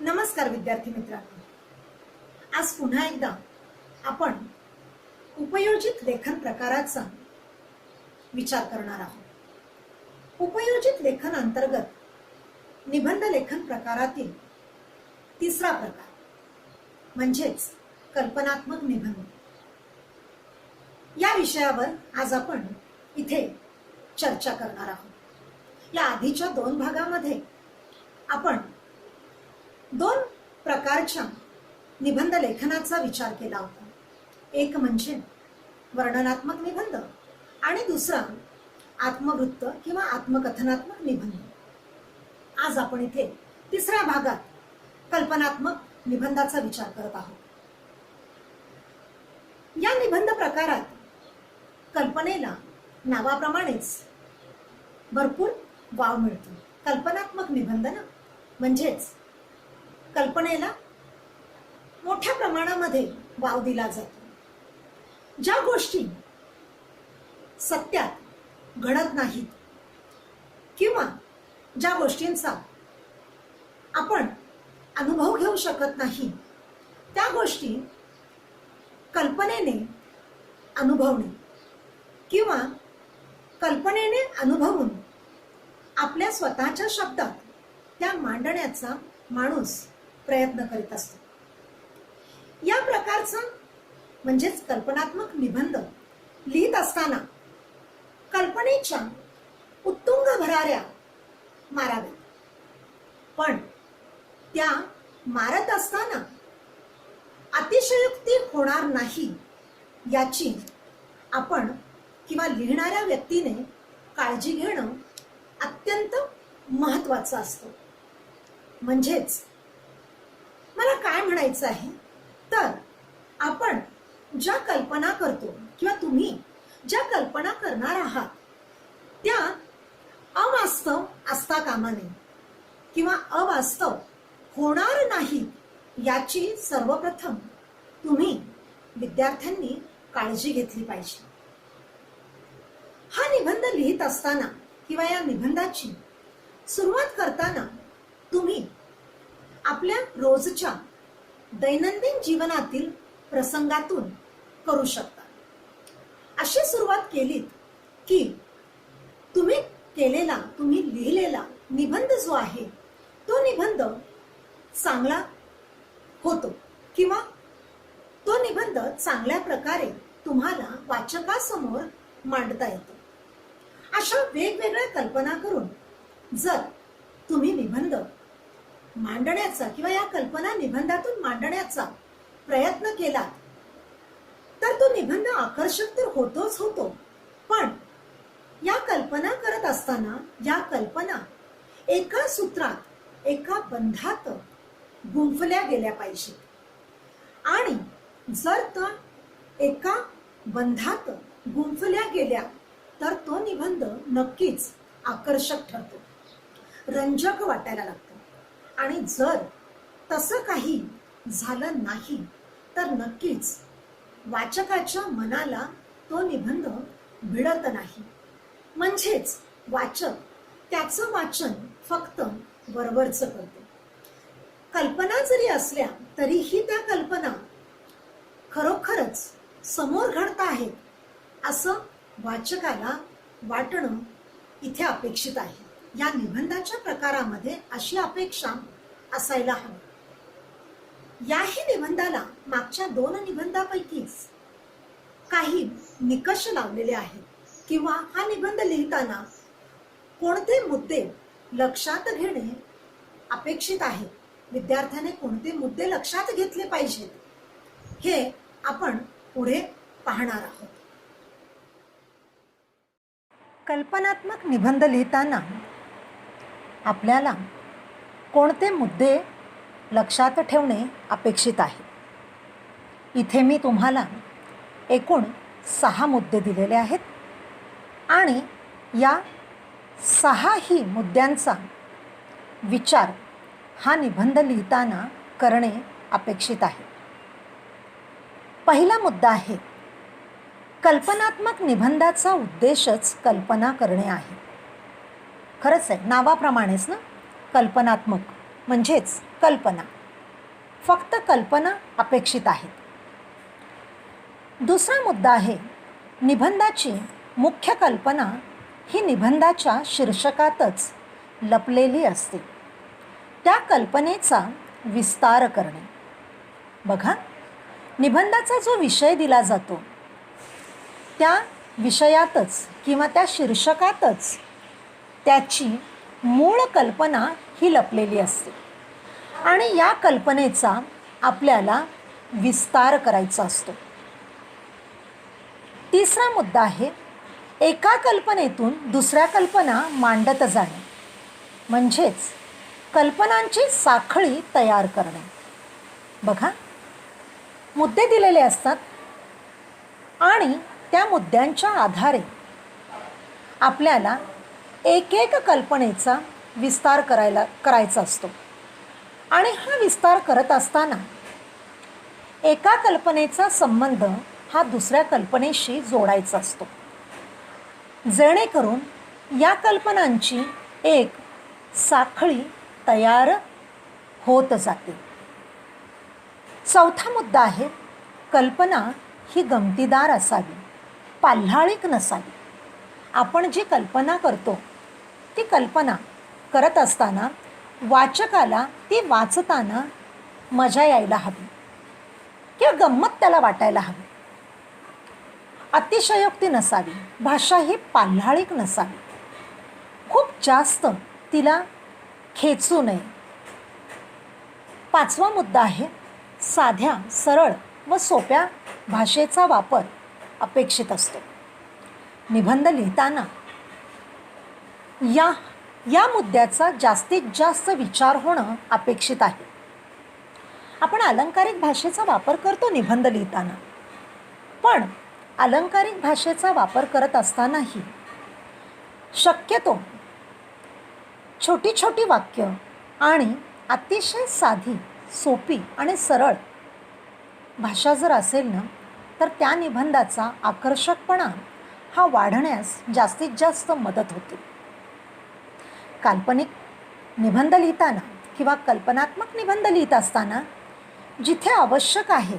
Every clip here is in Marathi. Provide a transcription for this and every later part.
नमस्कार विद्यार्थी मित्रांनो, आज पुन्हा एकदा आपण उपयोजित लेखन प्रकाराचा विचार करणार आहोत। उपयोजित लेखन अंतर्गत निबंध लेखन प्रकारातील तिसरा प्रकार म्हणजेच कल्पनात्मक निबंध या विषयावर आज आपण इथे चर्चा करणार आहोत। या आधीच्या दोन भागामध्ये आपण दोन प्रकारच्या निबंध लेखनाचा विचार केला होता। एक म्हणजे वर्णनात्मक निबंध आणि दुसरा आत्मवृत्त किंवा आत्मकथनात्मक निबंध। आज आपण इथे तिसऱ्या भागात कल्पनात्मक निबंधाचा विचार करत आहोत। या निबंध प्रकारात कल्पनेला नावाप्रमाणेच भरपूर वाव मिळतो। कल्पनात्मक निबंध ना म्हणजेच कल्पनेला मोठ्या प्रमाणामध्ये वाव दिला जातो। ज्या गोष्टी सत्यात घडत नाहीत किंवा ज्या गोष्टींचा आपण अनुभव घेऊ शकत नाही त्या गोष्टी कल्पनेने अनुभवणे किंवा कल्पनेने अनुभवून आपल्या स्वतःच्या शब्दात त्या मांडण्याचा माणूस प्रयत्न करीत असतो। या प्रकारचा म्हणजेच कल्पनात्मक निबंध लिहित असताना कल्पनेच्या उत्तुंग भराऱ्या माराव्यात, पण त्या मारत असताना अतिशयोक्ती होणार नाही याची आपण किंवा लिहिणाऱ्या व्यक्तीने काळजी घेणं अत्यंत महत्त्वाचं असतं। म्हणजेच मला काय म्हणायचं आहे तर आपण ज्या कल्पना करतो किंवा तुम्ही ज्या कल्पना करणार आहात त्या अवास्तव असता कामा नये किंवा अवास्तव होणार नाही याची सर्वप्रथम तुम्ही विद्यार्थ्यांनी काळजी घेतली पाहिजे। हा निबंध लिहित असताना किंवा या निबंधाची सुरुवात करताना तुम्ही आपल्या रोजच्या दैनंदिन जीवनातील प्रसंगातून करू शकता। अशी सुरुवात केलीत की तुम्ही लिहिलेला निबंध जो आहे तो निबंध चांगला होतो किंवा तो निबंध चांगल्या प्रकारे तुम्हाला वाचकासमोर मांडता येतो। अशा वेगवेगळ्या कल्पना करून जर तुम्ही निबंध मांडण्याचा किंवा या कल्पना निबंधातून मांडण्याचा प्रयत्न केला तर तो निबंध आकर्षक तर होतोच होतो, पण या कल्पना करत असताना या कल्पना एका सूत्रात एका बंधात गुंफल्या गेल्या पाहिजेत आणि जर त्या एका बंधात गुंफल्या गेल्या तर तो निबंध नक्कीच आकर्षक ठरतो, रंजक वाटायला लागतो। आणि जर तसं काही झालं नाही तर नक्कीच वाचकाच्या मनाला तो निबंध भिडत नाही। म्हणजेच वाचक त्याचं वाचन फक्त वरवरचं करतो। कल्पना जरी असल्या तरीही त्या कल्पना खरोखरच समोर घडत आहेत असं वाचकाला वाटणं इथे अपेक्षित आहे। या निबंधाच्या प्रकारामध्ये अशी अपेक्षा असायला हवी। याही निबंधाला मागच्या दोन निबंधापैकीच काही निकष लावलेले आहेत किंवा हा निबंध लिहिताना कोणते मुद्दे लक्षात घेणे अपेक्षित आहे, विद्यार्थ्याने कोणते मुद्दे लक्षात घेतले पाहिजेत हे आपण पुढे पाहणार आहोत। कल्पनात्मक निबंध लिहिताना आपल्याला कोणते मुद्दे लक्षात ठेवणे अपेक्षित आहे। इथे मी तुम्हाला एकूण 6 मुद्दे दिलेले आहेत आणि या 6ही मुद्द्यांचा विचार हा निबंध लिहिताना करणे अपेक्षित आहे। पहिला मुद्दा आहे कल्पनात्मक निबंधाचा उद्देशच कल्पना करणे आहे। खरंच आहे, नावाप्रमाणेच ना, कल्पनात्मक म्हणजेच कल्पना. फक्त कल्पना अपेक्षित आहेत. दुसरा मुद्दा आहे, निबंधाची मुख्य कल्पना ही निबंधाच्या शीर्षकातच लपलेली असते. त्या कल्पनेचा विस्तार करणे. बघा, निबंधाचा जो विषय दिला जातो त्या विषयातच किंवा त्या शीर्षकातच त्याची मूळ कल्पना ही लपलेली असते आणि या कल्पनेचा आपल्याला विस्तार करायचा असतो. तिसरा मुद्दा आहे, एका कल्पनेतून दुसऱ्या कल्पना मांडत जाणे, म्हणजेच कल्पनांची साखळी तयार करणे. बघा, मुद्दे दिलेले असतात आणि त्या मुद्द्यांच्या आधारे आपल्याला एक एक कल्पनेचा विस्तार करायचा असतो आणि हा विस्तार करत असताना एका कल्पनेचा संबंध हा दुसऱ्या कल्पनेशी जोडायचा असतो, जेणेकरून या कल्पनांची एक साखळी तयार होत जाते. चौथा मुद्दा आहे, कल्पना ही गमतीदार असावी, पाल्हाळिक नसावी. आपण जी कल्पना करतो ती कल्पना करत असताना वाचकाला ती वाचताना मजा यायला हवी किंवा गंमत त्याला वाटायला हवी. अतिशयोक्ती नसावी, भाषा ही पाल्हाळिक नसावी, खूप जास्त तिला खेचू नये. पाचवा मुद्दा आहे, साध्या, सरळ व सोप्या भाषेचा वापर अपेक्षित असतो. निबंध लिहिताना या मुद्द्याचा जास्तीत जास्त विचार होणं अपेक्षित आहे. आपण अलंकारिक भाषेचा वापर करतो निबंध लिहिताना, पण अलंकारिक भाषेचा वापर करत असतानाही शक्यतो छोटी छोटी वाक्य आणि अतिशय साधी, सोपी आणि सरळ भाषा जर असेल ना, तर त्या निबंधाचा आकर्षकपणा हा वाढण्यास जास्तीत जास्त मदत होते. काल्पनिक निबंध लिहिताना किंवा कल्पनात्मक निबंध लिहित असताना जिथे आवश्यक आहे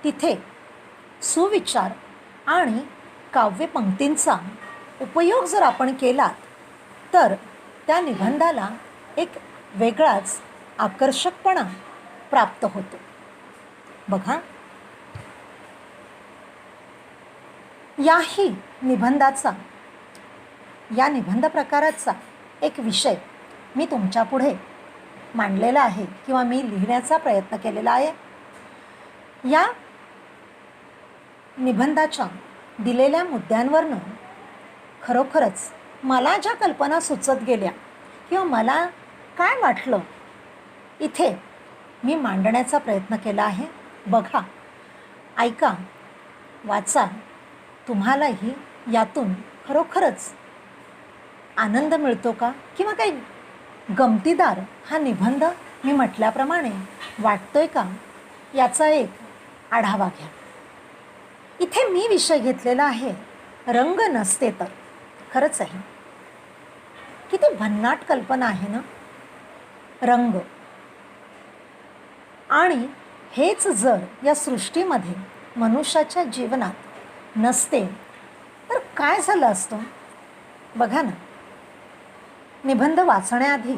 तिथे सुविचार आणि काव्यपंक्तींचा उपयोग जर आपण केला तर त्या निबंधाला एक वेगळाच आकर्षकपणा प्राप्त होतो. बघा, या निबंध प्रकाराचा एक विषय मी तुमच्यापुढे मांडलेला आहे किंवा मी लिहिण्याचा प्रयत्न केलेला आहे. या निबंधाच्या दिलेल्या मुद्द्यांवरनं खरोखरच मला ज्या कल्पना सुचत गेल्या किंवा मला काय वाटलं इथे मी मांडण्याचा प्रयत्न केला आहे. बघा, ऐका, वाचा, तुम्हालाही यातून खरोखरच आनंद मिळतो का किंवा काही गमतीदार हा निबंध मी म्हटल्याप्रमाणे वाटतोय का याचा एक आढावा घ्या. इथे मी विषय घेतलेला आहे रंग नसते तर. खरंच आहे, किती भन्नाट कल्पना आहे ना, रंग. आणि हेच जर या सृष्टीमध्ये मनुष्याच्या जीवनात नसते तर काय झालं असतं. बघा ना, निबंध वाचण्याआधी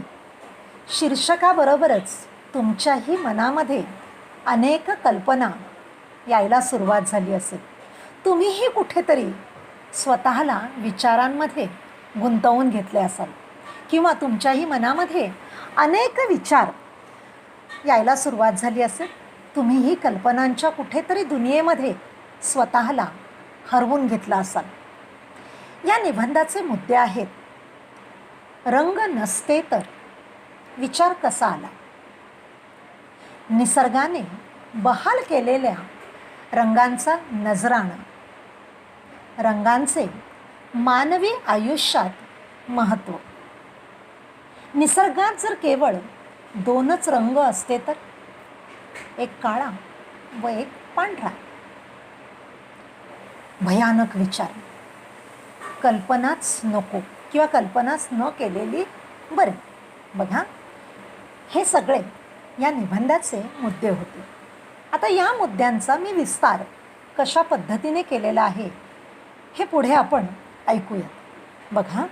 शीर्षकाबरोबरच तुमच्याही मनामध्ये अनेक कल्पना यायला सुरुवात झाली असेल. तुम्हीही कुठेतरी स्वतःला विचारांमध्ये गुंतवून घेतले असाल किंवा तुमच्याही मनामध्ये अनेक विचार यायला सुरुवात झाली असेल. तुम्हीही कल्पनांच्या कुठेतरी दुनियेमध्ये स्वतःला हरवून घेतला असाल. या निबंधाचे मुद्दे आहेत, रंग नसते तर विचार कसा आला. निसर्गाने बहाल केलेल्या रंगांचा नजराणा, रंगांचे मानवी आयुष्यात महत्त्व. निसर्गात जर केवळ दोनच रंग असते तर, एक काळा व एक पांढरा. भयानक विचार, कल्पनाच नको किंवा कल्पनाच न केलेली बरे. बघा, हे सगळे या निबंधाचे मुद्दे होते. आता या मुद्द्यांचा मी विस्तार कशा पद्धतीने केलेला आहे हे पुढे आपण ऐकूया. बघा,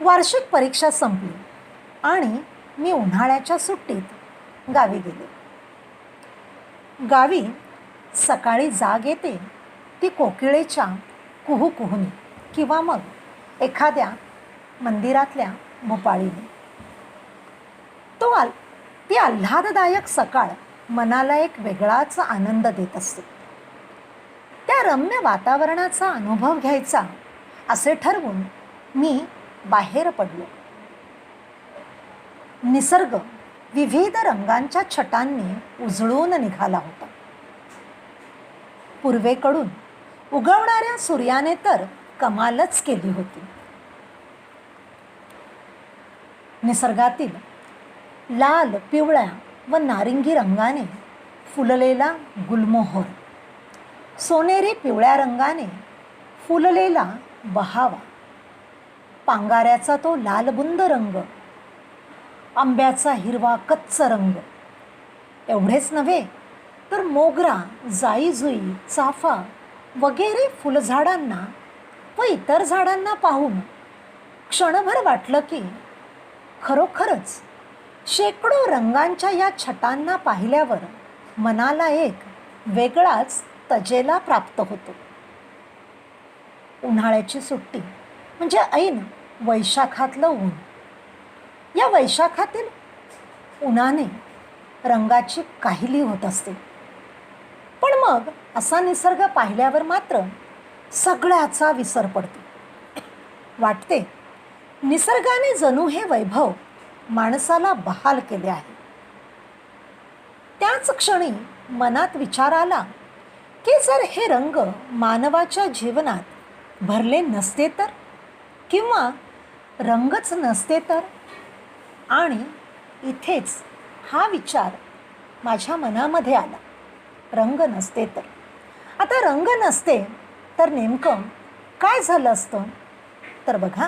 वार्षिक परीक्षा संपली आणि मी उन्हाळ्याच्या सुट्टीत गावी गेले. गावी सकाळी जाग येते ती कोकिळेच्या कुहूकुहूने किंवा मग एखाद्या मंदिरातल्या भोपाळीने. ती आल्हाददायक सकाळ मनाला एक वेगळाच आनंद देत असते. त्या रम्य वातावरणाचा अनुभव घ्यायचा असे ठरवून मी बाहेर पडलो. निसर्ग विविध रंगांच्या छटांनी उजळून निघाला होता. पूर्वेकडून उगवणाऱ्या सूर्याने तर कमालच केली होती. निसर्गातील लाल, पिवळ्या व नारिंगी रंगाने फुललेला गुलमोहर, सोनेरी पिवळ्या रंगाने फुललेला बहावा, पांगाऱ्याचा तो लालबुंद रंग, आंब्याचा हिरवा कच्च रंग, एवढेच नव्हे तर मोगरा, जाईजुई, चाफा वगैरे फुलझाडांना व इतर झाडांना पाहून क्षणभर वाटलं की खरोखरच शेकडो रंगांच्या या छटांना पाहिल्यावर मनाला एक वेगळाच तजेला प्राप्त होतो. उन्हाळ्याची सुट्टी म्हणजे ऐन वैशाखातलं ऊन. या वैशाखातील उन्हाने रंगाची काहिली होत असते. पण मग असा निसर्ग पाहिल्यावर मात्र सगळ्याचा विसर पडतो. वाटते निसर्गाने जणू हे वैभव माणसाला बहाल केले आहे. त्याच क्षणी मनात विचार आला की जर हे रंग मानवाच्या जीवनात भरले नसते तर, किंवा रंगच नसते तर. आणि इथेच हा विचार माझ्या मनामध्ये आला, रंग नसते तर. आता रंग नसते तर नेमकं काय झालं असतं? तर बघा,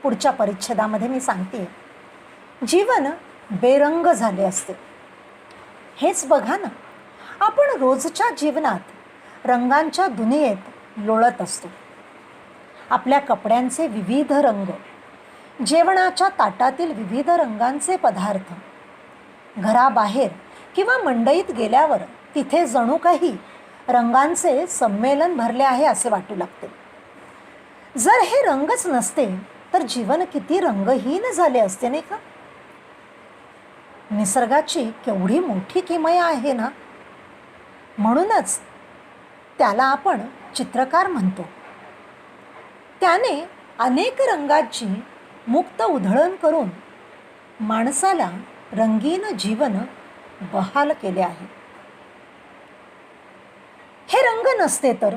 पुढच्या परिच्छेदामध्ये मी सांगते, जीवन बेरंग झाले असते. हेच बघा ना, आपण रोजच्या जीवनात रंगांच्या दुनियेत लोळत असतो. आपल्या कपड्यांचे विविध रंग, जेवणाच्या ताटातील विविध रंगांचे पदार्थ, घराबाहेर किंवा मंडईत गेल्यावर तिथे जणू काही रंगांचे संमेलन भरले आहे असे वाटू लागते. जर हे रंगच नसते तर जीवन किती रंगहीन झाले असते, नाही का? निसर्गाची केवढी मोठी किमया आहे ना. म्हणूनच त्याला आपण चित्रकार म्हणतो. त्याने अनेक रंगांची मुक्त उधळण करून माणसाला रंगीन जीवन बहाल केले आहे. हे रंग नसते तर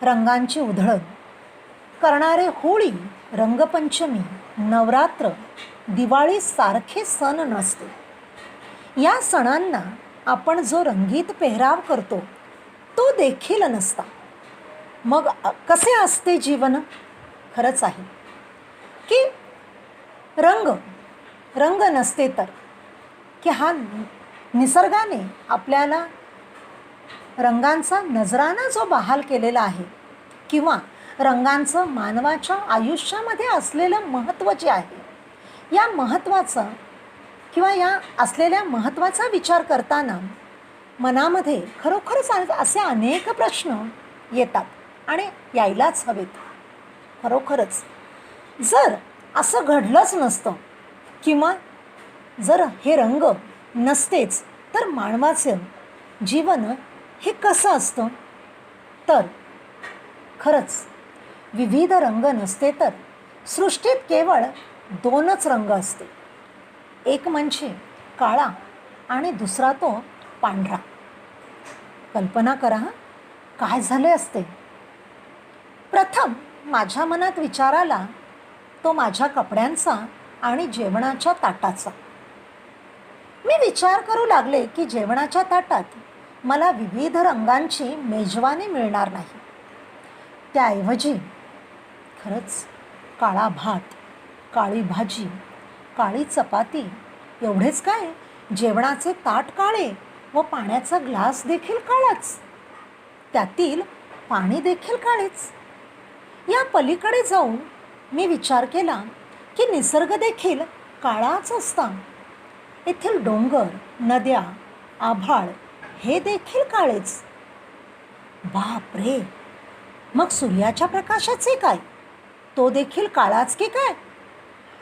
रंगांची उधळण करणारे होळी, रंगपंचमी, नवरात्र, दिवाळी सारखे सण नसते. या सणांना आपण जो रंगीत पेहराव करतो तो देखील नसता. मग कसे असते जीवन? खरंच आहे की रंग नसते तर, की हा निसर्गाने आपल्याला रंगांचा नजराना जो बहाल केलेला आहे, किंवा रंगांचं मानवाच्या आयुष्यामध्ये असलेलं महत्त्व जे आहे, या महत्त्वाचं किंवा या असलेल्या महत्त्वाचा विचार करताना मनामध्ये खरोखरच असे अनेक प्रश्न येतात आणि यायलाच हवेत. खरोखरच जर असं घडलंच नसतं किंवा जर हे रंग नसतेच तर मानवाचं जीवन हे कसं असतं? तर खरंच विविध रंग नसते तर सृष्टीत केवळ दोनच रंग असते. एक म्हणजे काळा आणि दुसरा तो पांढरा. कल्पना करा काय झाले असते. प्रथम माझ्या मनात विचार आला तो माझ्या कपड्यांचा आणि जेवणाच्या ताटाचा. मी विचार करू लागले की जेवणाच्या ताटात मला विविध रंगांची मेजवानी मिळणार नाही. त्याऐवजी खरंच काळा भात, काळी भाजी, काळी चपाती, एवढेच काय, जेवणाचे ताट काळे व पाण्याचा ग्लास देखील काळाच, त्यातील पाणी देखील काळेच. या पलीकडे जाऊन मी विचार केला की निसर्ग देखील काळाच असता. येथील डोंगर, नद्या, आभाळ हे देखील काळेच. बापरे, मग सूर्याच्या प्रकाशाचे काय, तो देखील काळाच की काय?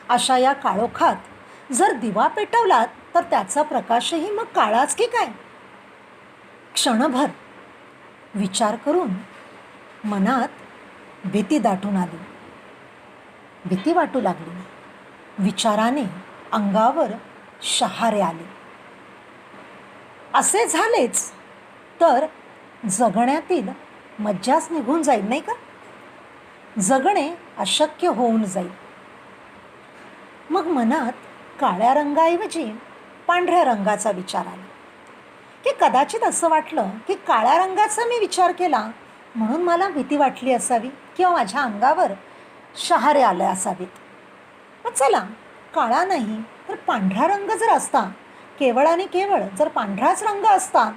अशा या काळोखात जर दिवा पेटवलात तर त्याचा प्रकाशही मग काळाच की काय? क्षणभर विचार करून मनात भीती दाटून आली, भीती वाटू लागली. विचाराने अंगावर शहारे आले. असे झालेच तर जगण्यातील मज्जाच निघून जाईल नाही का? जगणे अशक्य होऊन जाईल. मग मनात काळ्या रंगाऐवजी पांढऱ्या रंगाचा विचार आला की कदाचित असं वाटलं की काळ्या रंगाचा मी विचार केला म्हणून मला भीती वाटली असावी किंवा माझ्या अंगावर शहारे आले असावेत. मग चला, काळा नाही तर पांढरा रंग जर असता, केवळ आणि केवळ जर पांढराच रंग असता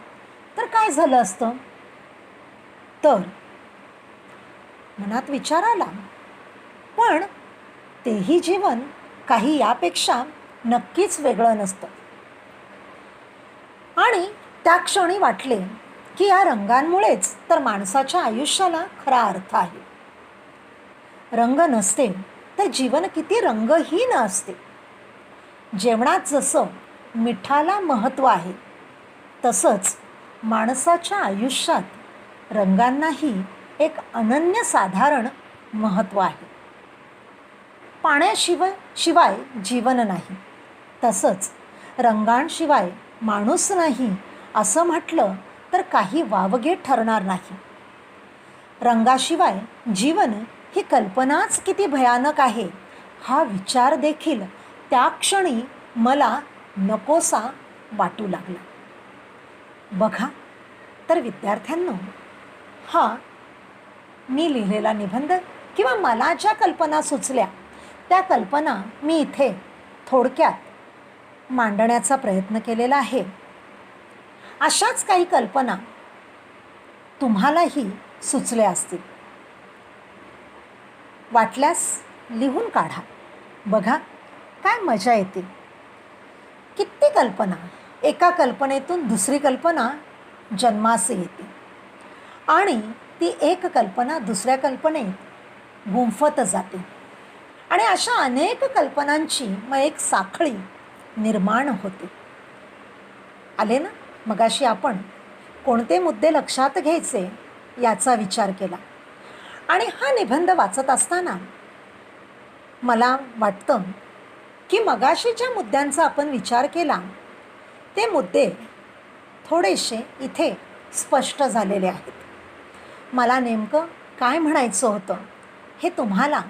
तर काय झालं असतं? तर मनात विचार आला, पण तेही जीवन काही यापेक्षा नक्कीच वेगळं नसतं. आणि त्या क्षणी वाटले की या रंगांमुळेच तर माणसाच्या आयुष्याला खरा अर्थ आहे. रंग नसते तर जीवन किती रंगहीन असते. जेवणात जसं मिठाला महत्त्व आहे तसंच माणसाच्या आयुष्यात रंगांनाही एक अनन्यसाधारण महत्त्व आहे. पाण्याशिवाय जीवन नाही, तसंच रंगांशिवाय माणूस नाही असं म्हटलं तर काही वावगे ठरणार नाही. रंगाशिवाय जीवन ही कल्पनाच किती भयानक आहे हा विचार देखील त्या क्षणी मला नकोसा वाटू लागला. बघा तर विद्यार्थ्यांनो, हा मी लिहिलेला निबंध किंवा मला ज्या कल्पना सुचल्या त्या कल्पना मी इथे थोडक्यात मांडण्याचा प्रयत्न केलेला आहे. अशाच काही कल्पना तुम्हालाही सुचल्या असतील. वाटल्यास लिहून काढा. बघा काय मजा येते. किती कल्पना, एका कल्पनेतून दुसरी कल्पना जन्मास येते आणि ती एक कल्पना दुसऱ्या कल्पनेत गुंफत जाते आणि अशा अनेक कल्पनांची मग एक साखळी निर्माण होते. आले ना? मगाशी आपण कोणते मुद्दे लक्षात घ्यायचे याचा विचार केला आणि हा निबंध वाचत असताना मला वाटतं की मगाशी ज्या मुद्द्यांचा आपण विचार केला ते मुद्दे थोडेसे इथे स्पष्ट झालेले आहेत. मला नेमकं काय म्हणायचं होतं हे तुम्हाला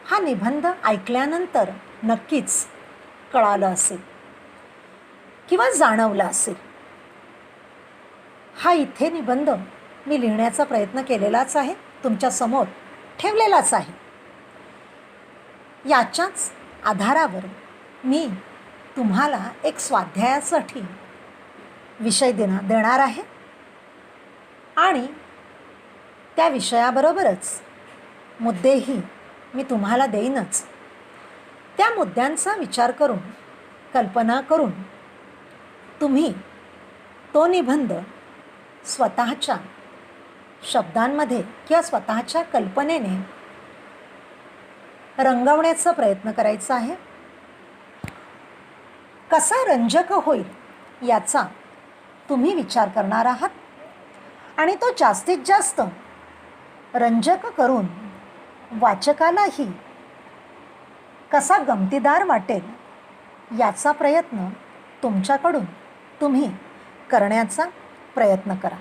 हा निबंध ऐकल्यानंतर नक्कीच कळालं असेल किंवा जाणवलं असेल. हा इथे निबंध मी लिहिण्याचा प्रयत्न केलेलाच आहे, तुमच्यासमोर ठेवलेलाच आहे. याच्याच आधारावर मी तुम्हाला एक स्वाध्यायासाठी विषय देणार आहे आणि त्या विषयाबरोबरच मुद्देही मी तुम्हाला देईनच. त्या मुद्द्यांचा विचार करून, कल्पना करून तुम्ही तो निबंध स्वतःच्या शब्दांमध्ये किंवा स्वतःच्या कल्पनेने रंगवण्याचा प्रयत्न करायचा आहे. कसा रंजक होईल याचा तुम्ही विचार करणार आहात आणि तो जास्तीत जास्त रंजक करून वाचकालाही कसा गमतीदार वाटेल याचा प्रयत्न तुमच्याकडून तुम्ही करण्याचा प्रयत्न करा.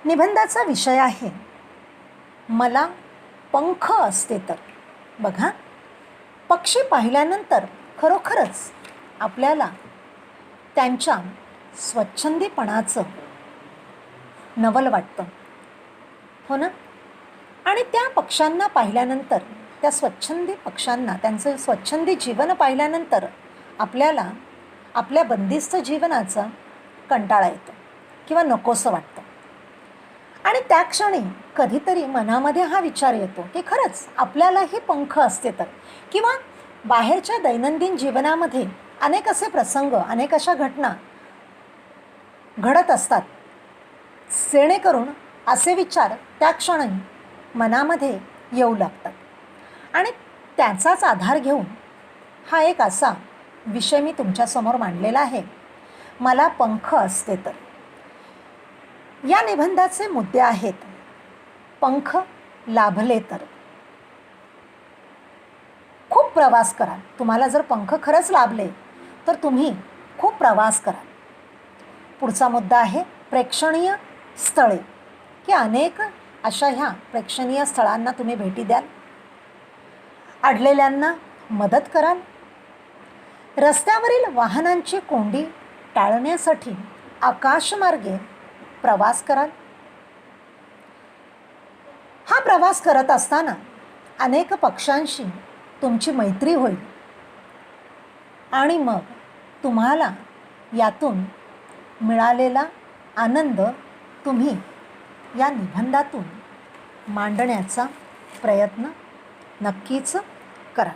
निबंधाचा विषय आहे मला पंख असते तर. बघा, पक्षी पाहिल्यानंतर खरोखरच आपल्याला त्यांच्या स्वच्छंदीपणाचं नवल वाटतं, हो ना? आणि त्या पक्ष्यांना पाहिल्यानंतर त्या स्वच्छंदी पक्ष्यांना त्यांचं स्वच्छंदी जीवन पाहिल्यानंतर आपल्याला आपल्या बंदिस्त जीवनाचा कंटाळा येतो किंवा नकोसं वाटतं. आणि त्या क्षणी कधीतरी मनामध्ये हा विचार येतो की खरंच आपल्यालाही पंख असते तर, किंवा बाहेरच्या दैनंदिन जीवनामध्ये अनेक असे प्रसंग, अनेक अशा घटना घडत असतात, जेणेकरून असे विचार त्या क्षणी मनामध्ये येऊ लागतात. आणि त्याचाच आधार घेऊन हा एक असा विषय मी तुमच्यासमोर मांडलेला आहे, मला पंख असते तर. या निबंधाचे मुद्दे आहेत: पंख लाभले तर. खूप प्रवास कराल. तुम्हाला जर पंख खरंच लाभले तर तुम्ही खूप प्रवास कराल. पुढचा मुद्दा आहे प्रेक्षणीय स्थळे, की अनेक अशा ह्या प्रेक्षणीय स्थळांना तुम्ही भेटी द्याल. अडलेल्यांना मदत कराल. रस्त्यावरील वाहनांची कोंडी टाळण्यासाठी आकाशमार्गे प्रवास कराल. हा प्रवास करत असताना अनेक पक्ष्यांशी तुमची मैत्री होईल आणि मग तुम्हाला यातून मिळालेला आनंद तुम्ही या निबंधातून मांडण्याचा प्रयत्न नक्कीच करा.